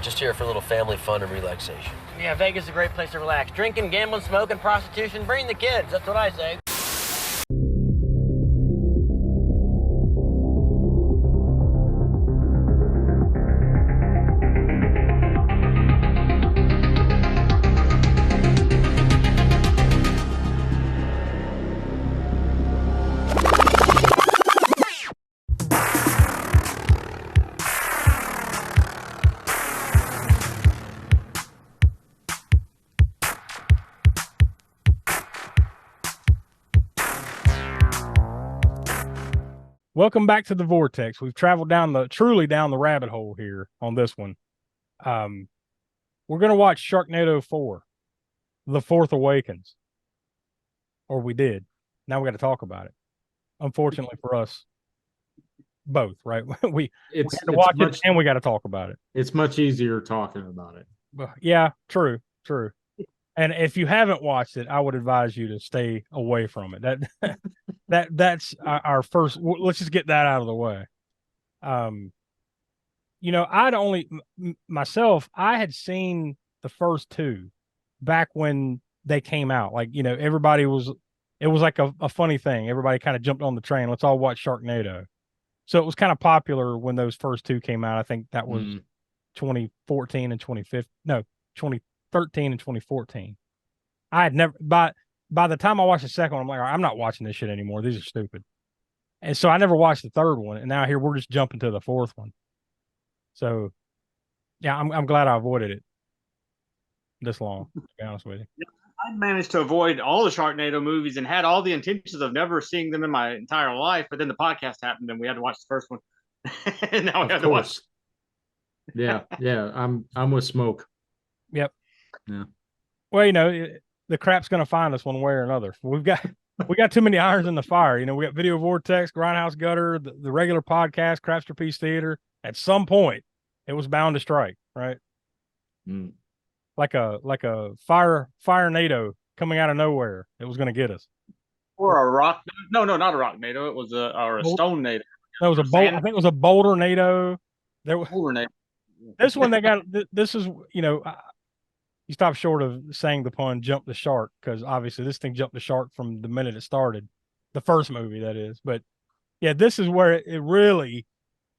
just here for a little family fun and relaxation. Yeah, Vegas is a great place to relax. Drinking, gambling, smoking, prostitution, bring the kids. That's what I say. Welcome back to the Vortex. We've traveled truly down the rabbit hole here on this one. We're going to watch Sharknado 4, The Fourth Awakens. Or we did. Now we got to talk about it. Unfortunately for us, both, right? we had to watch it and we got to talk about it. It's much easier talking about it. Yeah, true. And if you haven't watched it, I would advise you to stay away from it. That's our first. Let's just get that out of the way. I had seen the first two back when they came out. Like, it was like a funny thing. Everybody kind of jumped on the train. Let's all watch Sharknado. So it was kind of popular when those first two came out. I think that was 2014 and 2015. No, 2013 and 2014. I had never, by the time I watched the second one, I'm like, all right, I'm not watching this shit anymore. These are stupid. And so I never watched the third one. And now here we're just jumping to the fourth one. So yeah, I'm glad I avoided it this long, to be honest with you. I managed to avoid all the Sharknado movies and had all the intentions of never seeing them in my entire life. But then the podcast happened and we had to watch the first one. And now we have to watch. Yeah. I'm with Smoak. Yep. Yeah. Well, the crap's going to find us one way or another. We got too many irons in the fire. We got Video Vortex, Grindhouse Gutter, the regular podcast, Crapster Piece Theater. At some point, it was bound to strike, right? Like a fire-nado coming out of nowhere. It was going to get us. Or a rock? No, not a rock NATO. It was a stone NATO. That was a boulder. I think it was a boulder NATO. Boulder NATO. This one they got. This is you stop short of saying the pun "jump the shark" because obviously this thing jumped the shark from the minute it started, the first movie that is. But yeah, this is where it really,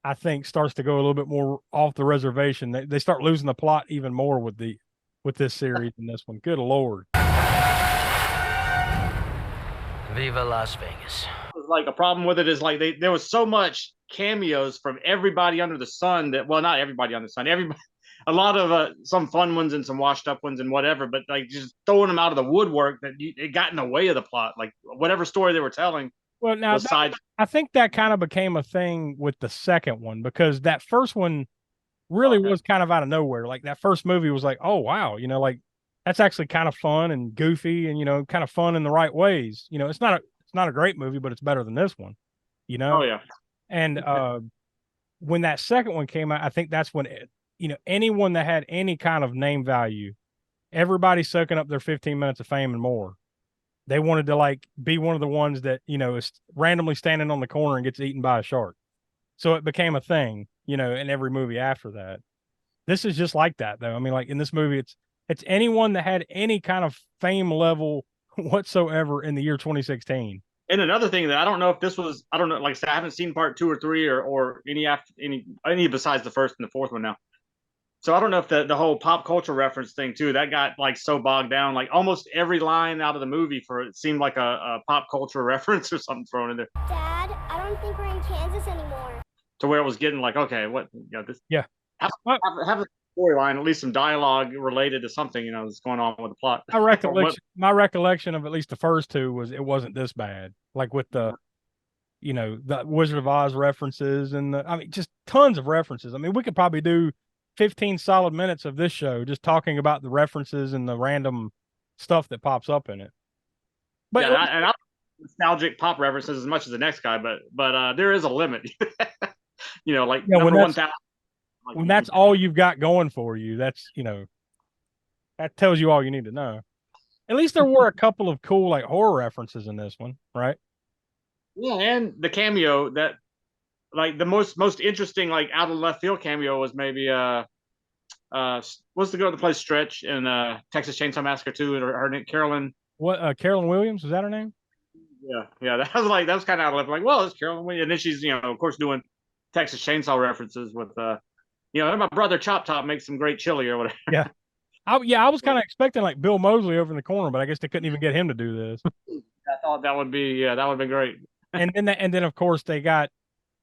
I think, starts to go a little bit more off the reservation. They start losing the plot even more with this series than this one. Good Lord. Viva Las Vegas. Like a problem with it is like there was so much cameos from everybody under the sun that, well, not everybody under the sun, everybody. A lot of some fun ones and some washed up ones and whatever, but like just throwing them out of the woodwork that it got in the way of the plot. Like whatever story they were telling. Well, now I think that kind of became a thing with the second one because that first one really was kind of out of nowhere. Like that first movie was like, oh wow, like that's actually kind of fun and goofy and kind of fun in the right ways. It's not a great movie, but it's better than this one. Oh yeah. And when that second one came out, I think that's when anyone that had any kind of name value, everybody soaking up their 15 minutes of fame and more. They wanted to like be one of the ones that, is randomly standing on the corner and gets eaten by a shark. So it became a thing, in every movie after that. This is just like that though. I mean, like in this movie, it's anyone that had any kind of fame level whatsoever in the year 2016. And another thing that I don't know if this was, I don't know, like I said, I haven't seen part 2 or 3 or any besides the first and the fourth one now. So I don't know if the whole pop culture reference thing too, that got like so bogged down, like almost every line out of the movie it seemed like a pop culture reference or something thrown in there. Dad, I don't think we're in Kansas anymore. To where it was getting like, okay, what, this? Yeah. Have a storyline, at least some dialogue related to something, that's going on with the plot. My recollection of at least the first two was it wasn't this bad. Like with the Wizard of Oz references and just tons of references. I mean, we could probably do 15 solid minutes of this show just talking about the references and the random stuff that pops up in it. But yeah, and I nostalgic pop references as much as the next guy, but there is a limit. Like number 1,000. When that's all you've got going for you, that's that tells you all you need to know. At least there were a couple of cool like horror references in this one, right? Yeah, and the cameo that like the most interesting like out of left field cameo was maybe what's the girl that plays Stretch in Texas Chainsaw Massacre 2? Her name Carolyn. What Carolyn Williams, was that her name? Yeah. That was kind of out of left. Like, well, it's Carolyn Williams, and then she's of course doing Texas Chainsaw references with my brother Chop Top makes some great chili or whatever. Yeah. I was kind of expecting like Bill Moseley over in the corner, but I guess they couldn't even get him to do this. I thought that would have been great. And then of course they got,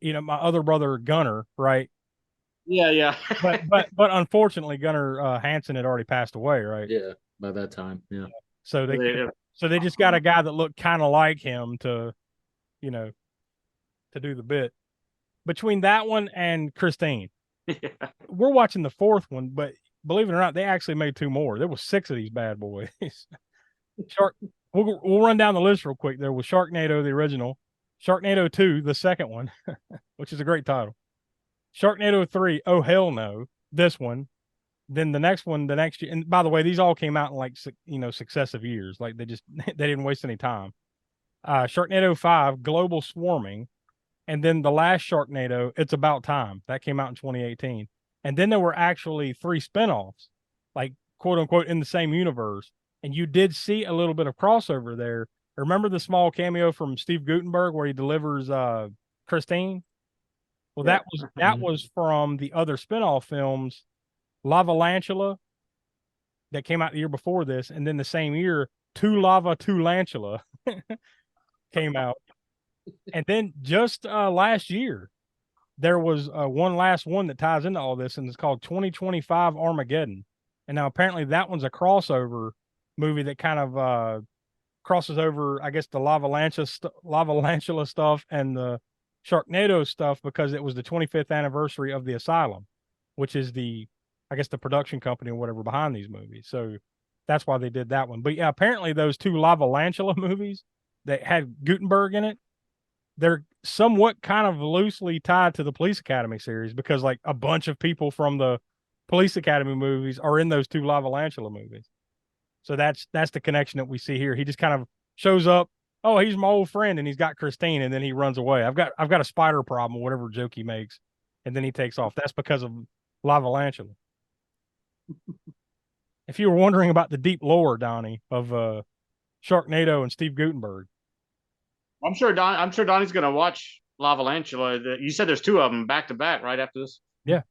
my other brother Gunner, right? Yeah. But unfortunately Gunnar Hansen had already passed away, right? Yeah, by that time, yeah. So they just got a guy that looked kind of like him to do the bit. Between that one and Christine, we're watching the fourth one, but believe it or not, they actually made 2 more. There was 6 of these bad boys. We'll run down the list real quick. There was Sharknado, the original, Sharknado 2, the second one, which is a great title. Sharknado 3, oh hell no, this one. Then the next one, the next year. And by the way, these all came out in like successive years. Like they didn't waste any time. Sharknado 5, Global Swarming, and then the last Sharknado, It's About Time. That came out in 2018. And then there were actually 3 spinoffs, like quote unquote in the same universe. And you did see a little bit of crossover there. Remember the small cameo from Steve Guttenberg where he delivers Christine? Well, that was from the other spinoff films, Lava Lantula, that came out the year before this, and then the same year, Two Lava, Two Lantula came out. And then just last year, there was one last one that ties into all this, and it's called 2025 Armageddon. And now apparently that one's a crossover movie that kind of crosses over, I guess, the Lava Lantula stuff and the Sharknado stuff, because it was the 25th anniversary of the Asylum, which is the production company or whatever behind these movies. So that's why they did that one. But yeah, apparently those 2 Lava Lantula movies that had Gutenberg in it, they're somewhat kind of loosely tied to the Police Academy series, because like a bunch of people from the Police Academy movies are in those 2 Lava Lantula movies. So that's the connection that we see here. He just kind of shows up. Oh, he's my old friend, and he's got Christine, and then he runs away. I've got a spider problem, or whatever joke he makes, and then he takes off. That's because of Lava Lantula. If you were wondering about the deep lore, Donnie, of Sharknado and Steve Guttenberg, I'm sure Donnie's gonna watch Lava Lantula. You said there's 2 of them back to back right after this. Yeah.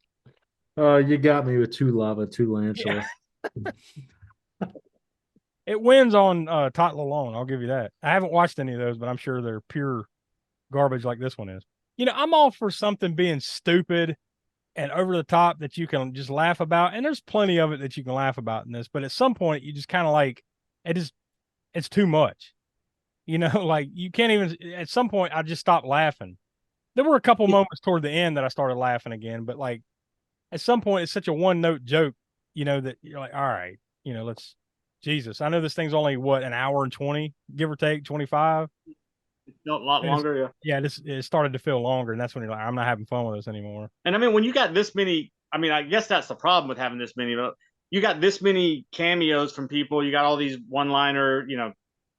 You got me with 2 Lava, 2 Lantula. Yeah. It wins on title alone. I'll give you that. I haven't watched any of those, but I'm sure they're pure garbage like this one is. I'm all for something being stupid and over the top that you can just laugh about. And there's plenty of it that you can laugh about in this, but at some point you just kind of like, it's too much. Like you can't even, at some point I just stopped laughing. There were a couple moments toward the end that I started laughing again, but like at some point it's such a one note joke, that you're like, all right, let's, Jesus, I know this thing's only an hour and 20, give or take 25. It's a lot longer, yeah. Yeah, it started to feel longer, and that's when you're like, I'm not having fun with this anymore. And I mean, when you got this many, I guess that's the problem with having this many, but you got this many cameos from people, you got all these one-liner,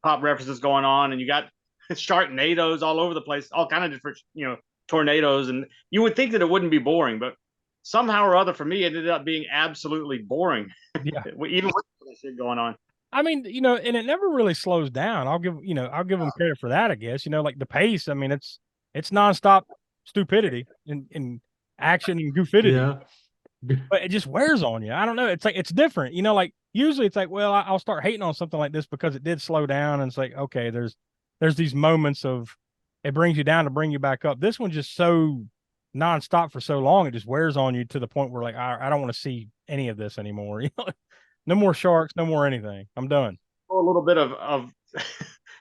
pop references going on, and you got Sharknadoes all over the place, all kind of different, tornadoes, and you would think that it wouldn't be boring, but somehow or other, for me, it ended up being absolutely boring. Yeah. Even with this shit going on. I mean, and it never really slows down. I'll give them credit for that, I guess. Like the pace, I mean, it's nonstop stupidity and action and goofidity. Yeah. But it just wears on you. I don't know. It's like, it's different. Like usually it's like, well, I'll start hating on something like this because it did slow down. And it's like, okay, there's these moments of it brings you down to bring you back up. This one's just so nonstop for so long, it just wears on you to the point where like, I don't want to see any of this anymore. No more sharks, no more anything. I'm done. A little bit of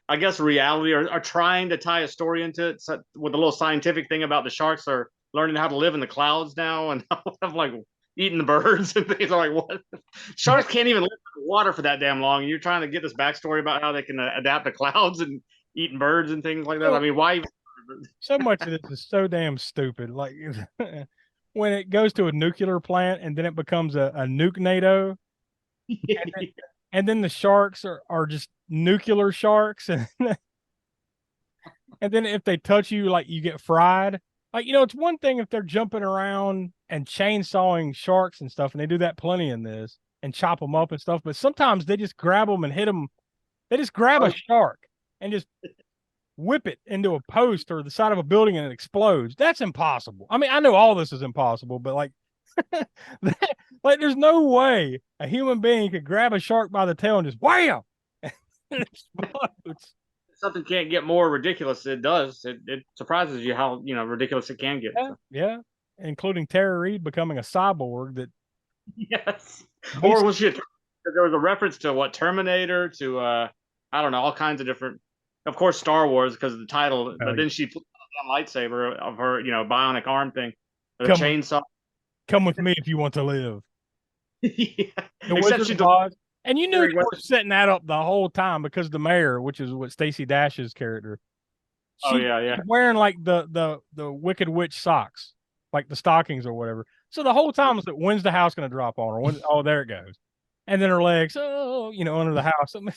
I guess reality, or trying to tie a story into it, so, with a little scientific thing about the sharks are learning how to live in the clouds now, and I'm like eating the birds and things. I'm like, what? Sharks can't even live in the water for that damn long, and you're trying to get this backstory about how they can adapt to clouds and eating birds and things like that. I mean, why? So much of this is so damn stupid. Like when it goes to a nuclear plant and then it becomes a nuke-nado. And then the sharks are just nuclear sharks. And then if they touch you, like you get fried. Like, you know, it's one thing if they're jumping around and chainsawing sharks and stuff, and they do that plenty in this and chop them up and stuff. But sometimes they just grab them and hit them. They just grab a shark and just whip it into a post or the side of a building and it explodes. That's impossible. I mean, I know all this is impossible, but like, like there's no way a human being could grab a shark by the tail and just wham, and it explodes. Something can't get more ridiculous. It does. It surprises you how ridiculous it can get. Yeah, So. yeah, including Tara Reid becoming a cyborg. That Yes. Or was she? There was a reference to what Terminator to I don't know, all kinds of different. Of course, Star Wars because of the title. But then she put a lightsaber of her bionic arm thing, the chainsaw. Come with me if you want to live. Yeah. The Wizard of Oz. And you knew they were setting that up the whole time because the mayor, which is what Stacey Dash's character, she's wearing like the Wicked Witch socks, like the stockings or whatever. So the whole time was like, when's the house going to drop on her? Oh, there it goes. And then her legs, under the house. And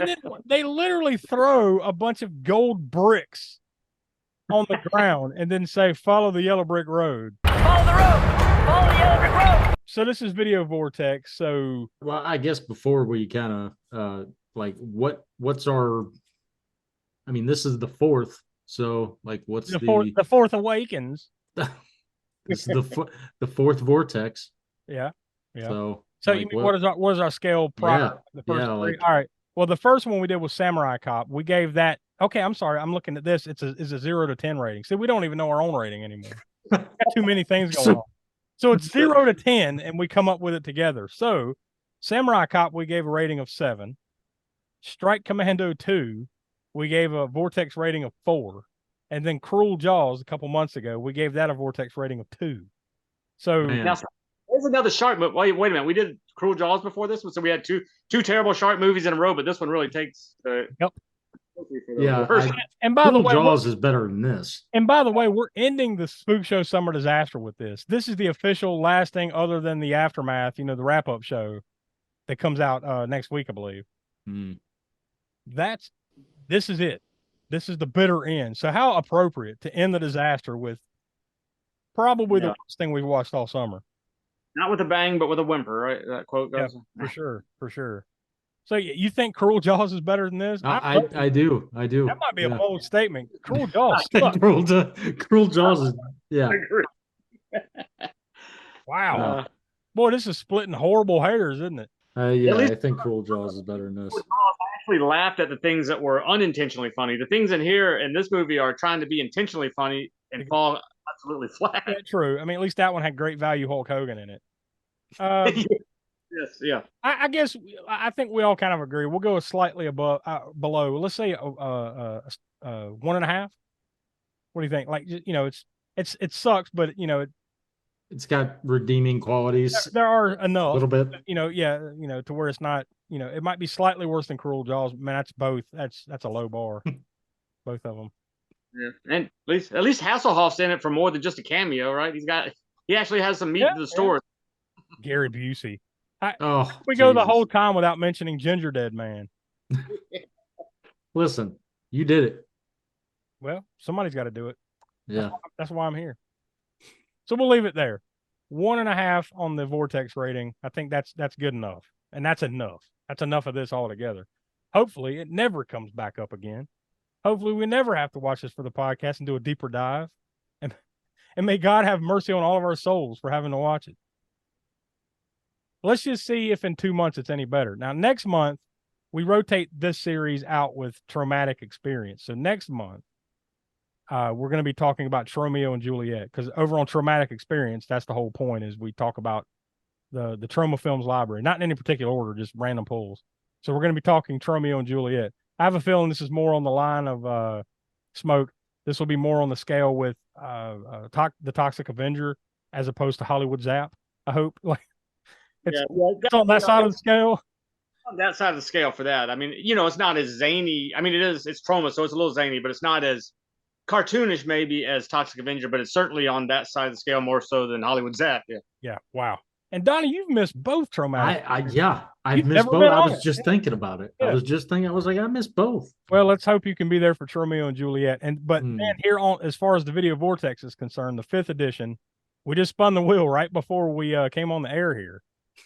then they literally throw a bunch of gold bricks on the ground and then say, follow the yellow brick road. Follow the road! Follow the yellow brick road! So this is Video Vortex. So, well, I guess before we kind of like what's our? I mean, this is the fourth. So, like, what's the fourth Awakens? This is the fourth Vortex. Yeah. So like, you mean, what is our scale prior? The first three? All right. Well, the first one we did was Samurai Cop. We gave that. Okay, I'm sorry. I'm looking at this. It's a 0 to 10 rating. See, we don't even know our own rating anymore. Got too many things going on. So it's 0 to 10, and we come up with it together. So Samurai Cop, we gave a rating of 7. Strike Commando 2, we gave a Vortex rating of 4. And then Cruel Jaws a couple months ago, we gave that a Vortex rating of 2. So now, there's another shark movie. Wait a minute. We did Cruel Jaws before this one, so we had two terrible shark movies in a row, but this one really takes yep. Yeah, and by the way, Jaws is better than this. And by the way, we're ending the Spook Show Summer Disaster with this. This is the official last thing other than the aftermath, the wrap-up show that comes out next week, I believe. This is it. This is the bitter end. So how appropriate to end the disaster with probably the worst thing we've watched all summer. Not with a bang, but with a whimper, right? That quote goes. Yeah, for sure. So you think Cruel Jaws is better than this? I do. That might be a bold statement. Cruel Jaws. Cruel Jaws is I agree. Wow. Boy, this is splitting horrible hairs, isn't it? I think Cruel Jaws is better than this. I actually laughed at the things that were unintentionally funny. The things in here in this movie are trying to be intentionally funny and fall absolutely flat. Yeah, true. I mean, at least that one had great value Hulk Hogan in it. Yes, yeah. I guess I think we all kind of agree. We'll go slightly below. Let's say 1.5. What do you think? Like, it sucks, but it's got redeeming qualities. There are enough. A little bit. To where it's not. It might be slightly worse than Cruel Jaws. Man, that's both. That's a low bar. Both of them. Yeah, and at least Hasselhoff's in it for more than just a cameo, right? He actually has some meat to the story. Gary Busey. We go the whole time without mentioning Ginger Dead Man. Listen, you did it. Well, somebody's got to do it. Yeah. That's why I'm here. So we'll leave it there. 1.5 on the Vortex rating. I think that's good enough. And that's enough. That's enough of this altogether. Hopefully it never comes back up again. Hopefully we never have to watch this for the podcast and do a deeper dive. And may God have mercy on all of our souls for having to watch it. Let's just see if in 2 months it's any better. Now, next month, we rotate this series out with Traumatic Experience. So next month, we're going to be talking about Tromeo and Juliet, because over on Traumatic Experience, that's the whole point, is we talk about the Trauma Films library, not in any particular order, just random pulls. So we're going to be talking Tromeo and Juliet. I have a feeling this is more on the line of Smoak. This will be more on the scale with the Toxic Avenger as opposed to Hollywood Zap, I hope. It's on that side of the scale. On that side of the scale for that. I mean, it's not as zany. I mean, it's trauma, so it's a little zany, but it's not as cartoonish maybe as Toxic Avenger, but it's certainly on that side of the scale more so than Hollywood Zap. Yeah. Yeah. Wow. And Donnie, you've missed both traumatic. I've You've missed never both. been I on was it. just thinking about it. Yeah. I was just thinking, I was like, I missed both. Well, let's hope you can be there for Romeo and Juliet. But Hmm. then here on, as far as the Video Vortex is concerned, the 5th edition, we just spun the wheel right before we came on the air here,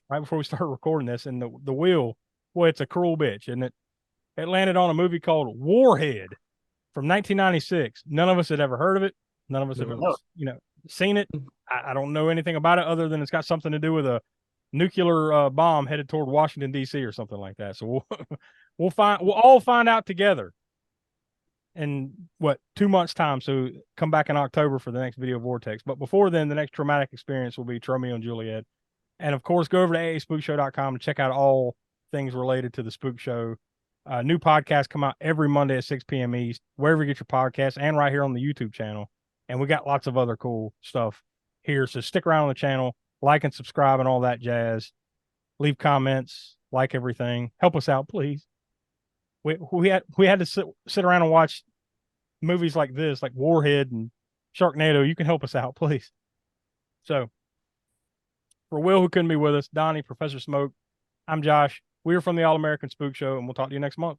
right before we started recording this, and the wheel, boy, it's a cruel bitch, and it landed on a movie called Warhead from 1996. None of us had ever heard of it. None of us have ever, seen it. I don't know anything about it other than it's got something to do with a nuclear bomb headed toward Washington D.C. or something like that. So we'll all find out together in 2 months time. So come back in October for the next Video Vortex. But before then, the next traumatic experience will be Romeo and Juliet. And of course, go over to aaspookshow.com to check out all things related to the Spook Show. New podcasts come out every Monday at 6 p.m. East, wherever you get your podcasts, and right here on the YouTube channel. And we got lots of other cool stuff here. So stick around on the channel, like and subscribe and all that jazz. Leave comments, like everything. Help us out, please. We had to sit around and watch movies like this, like Warhead and Sharknado. You can help us out, please. So for Will, who couldn't be with us, Donnie, Professor Smoak, I'm Josh. We are from the All American Spook Show, and we'll talk to you next month.